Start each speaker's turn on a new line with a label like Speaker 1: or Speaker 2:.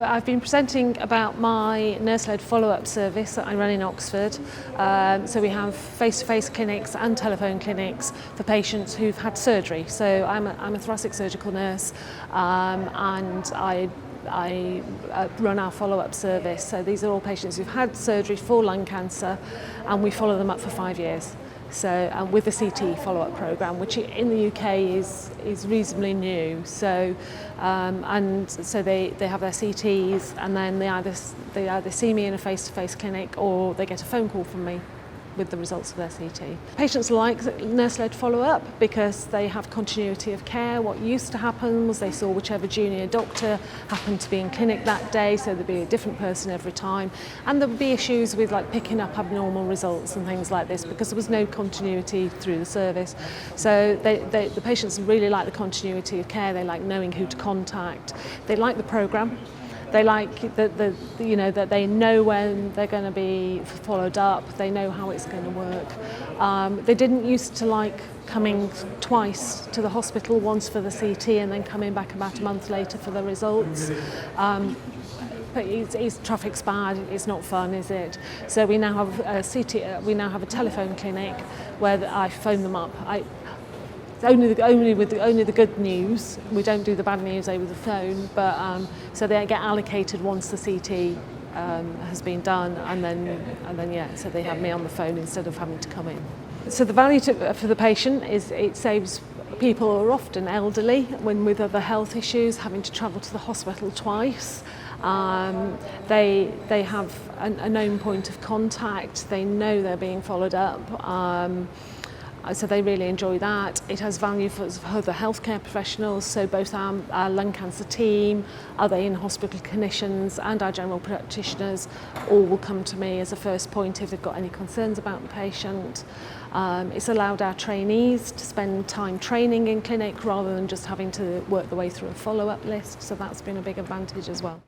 Speaker 1: I've been presenting about my nurse-led follow-up service that I run in Oxford. So we have face-to-face clinics and telephone clinics for patients who've had surgery. So I'm a thoracic surgical nurse, and I run our follow-up service. So these are all patients who've had surgery for lung cancer, and we follow them up for 5 years. So with the CT follow-up programme, which in the UK is reasonably new. So so they have their CTs, and then they either see me in a face-to-face clinic, or they get a phone call from me with the results of their CT. Patients like nurse-led follow-up because they have continuity of care. What used to happen was they saw whichever junior doctor happened to be in clinic that day, so there'd be a different person every time, and there would be issues with like picking up abnormal results and things like this because there was no continuity through the service. So the patients really like the continuity of care. They like knowing who to contact. They like the programme. They like that they know when they're going to be followed up. They know how it's going to work. They didn't used to like coming twice to the hospital, once for the CT and then coming back about a month later for the results. But traffic's bad. It's not fun, is it? So we now have a CT. We now have a telephone clinic where I phone them up. Only the good news. We don't do the bad news over the phone, but so they get allocated once the CT has been done, and then so they have me on the phone instead of having to come in. So the value for the patient is it saves people who are often elderly, when with other health issues, having to travel to the hospital twice. They have a known point of contact. They know they're being followed up. So they really enjoy that. It has value for the healthcare professionals, so both our lung cancer team, other in-hospital clinicians and our general practitioners all will come to me as a first point if they've got any concerns about the patient. It's allowed our trainees to spend time training in clinic rather than just having to work their way through a follow-up list, so that's been a big advantage as well.